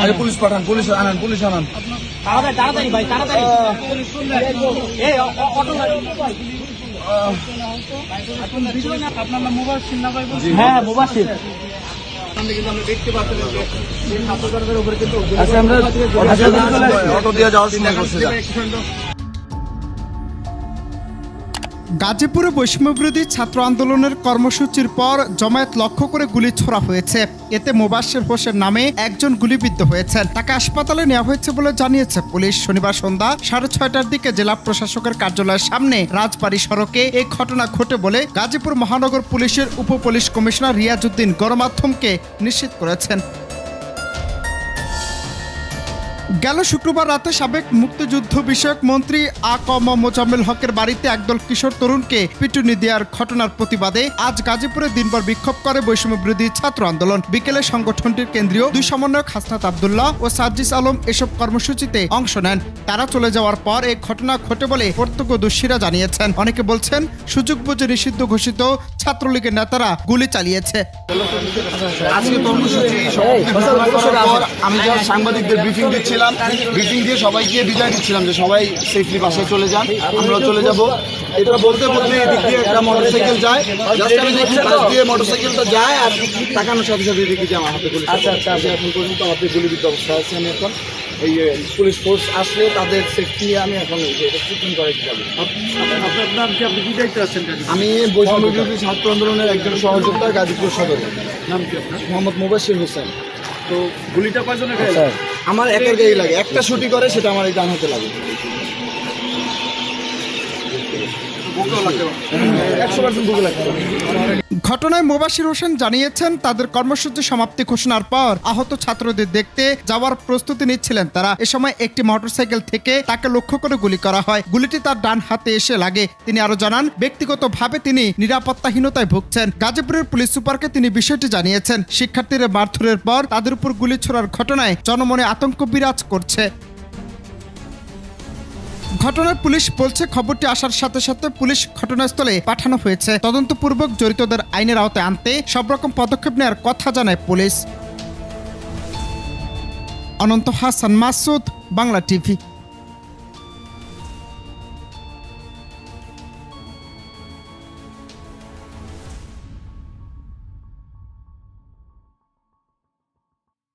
আরে পুলিশ পাঠান, পুলিশ আনান, পুলিশ আনান। তাড়াতাড়ি ভাই, তাড়াতাড়ি। এই অটো আপনার নাম মুবাশশির না ভাই? হ্যাঁ, মুবাশশির। আচ্ছা, আমরা অটো দিয়ে যাওয়ার সময় করছে। গাজীপুরে বৈষম্যবিরোধী ছাত্র আন্দোলনের কর্মসূচির পর জমায়েত লক্ষ্য করে গুলি ছোড়া হয়েছে। এতে মোবাশ্বের হোসেন নামে একজন গুলিবিদ্ধ হয়েছেন। তাকে হাসপাতালে নেওয়া হয়েছে বলে জানিয়েছে পুলিশ। শনিবার সন্ধ্যা 6:30টার দিকে জেলা প্রশাসকের কার্যালয়ের সামনে রাজবাড়ী সড়কে এই ঘটনা ঘটে বলে গাজীপুর মহানগর পুলিশের উপ পুলিশ কমিশনার রিয়াজউদ্দিন গণমাধ্যমকে নিশ্চিত করেছেন। গেল শুক্রবার রাতে সাবেক মুক্তিযুদ্ধ বিষয়ক মন্ত্রী আ.ক.ম মোজাম্মেল হকের বাড়িতে একদল কিশোর তরুণকে পিটুনি দেওয়ার ঘটনার প্রতিবাদে আজ গাজীপুরে দিনভর বিক্ষোভ করে বৈষম্যবিরোধী ছাত্র আন্দোলন। বিকেলে সংগঠনটির কেন্দ্রীয় দুই সমন্বয়ক হাসনাত আব্দুল্লাহ ও সাজ্জিস আলম এসব কর্মসূচিতে অংশ নেন। তারা চলে যাওয়ার পর এই ঘটনা ঘটে বলে প্রত্যক্ষদর্শীরা জানিয়েছেন। অনেকে বলছেন সুযোগ বুঝে নিষিদ্ধ ঘোষিত ছাত্রলীগের নেতারা গুলি চালিয়েছে। আজকে কর্মসূচি আমি যা সাংবাদিকদের ব্রিফিং দিচ্ছিলাম, ব্রিফিং দিয়ে সবাইকে বিদায় দিচ্ছিলাম যে সবাই সেফলি বাসায় চলে যান, আমরা চলে যাব। এটা বলতে বলতে এদিক দিয়ে একটা মোটরসাইকেল যায়, জাস্ট আমি দেখি পাশ দিয়ে মোটরসাইকেলটা যায় আর তাকানোর সাথে সাথে দেখি যে আমার হাতে গুলি। আচ্ছা, এখন পর্যন্ত আমাদের গুলিবিদ্ধ অবস্থা আছে। আমি এখন এই পুলিশ ফোর্স আসলে তাদের সেফটি আমি এখন ট্রিটমেন্ট করাইতে যাবো। আপনার নাম কি? আপনি কি দায়িত্বে আছেন? আমি বৈষম্যবিরোধী ছাত্র আন্দোলনের একজন সহযোদ্ধা, গাজীপুর সদর। নাম কি আপনার? মোহাম্মদ মুবাশশির হোসেন। তো গুলিটা কয়জনের গায়ে? আমার একের গায়ে লাগে, একটা ছুটি করে সেটা আমার এই ডান হাতে লাগে। ঘটনায় মুবাশশির হোসেন জানিয়েছেন তাদের কর্মসূচি সমাপ্তি ঘোষণার পর আহত ছাত্রদের দেখতে যাওয়ার প্রস্তুতি নিচ্ছিলেন তারা। এ সময় একটি মোটরসাইকেল থেকে তাকে লক্ষ্য করে গুলি করা হয়। গুলিটি তার ডান হাতে এসে লাগে। তিনি আরো জানান ব্যক্তিগতভাবে তিনি নিরাপত্তাহীনতায় ভুগছেন। গাজীপুরের পুলিশ সুপারকে তিনি বিষয়টি জানিয়েছেন। শিক্ষার্থীরা মারধরের পর তাদের উপর গুলি ছোড়ার ঘটনায় জনমনে আতঙ্ক বিরাজ করছে। ঘটনায় পুলিশ বলছে খবরটি আসার সাথে সাথে পুলিশ ঘটনাস্থলে পাঠানো হয়েছে। তদন্তপূর্বক জড়িতদের আইনের আওতায় আনতে সব রকম পদক্ষেপ নেওয়ার কথা জানায় পুলিশ। অনন্ত হাসান মাসুদ, বাংলা টিভি।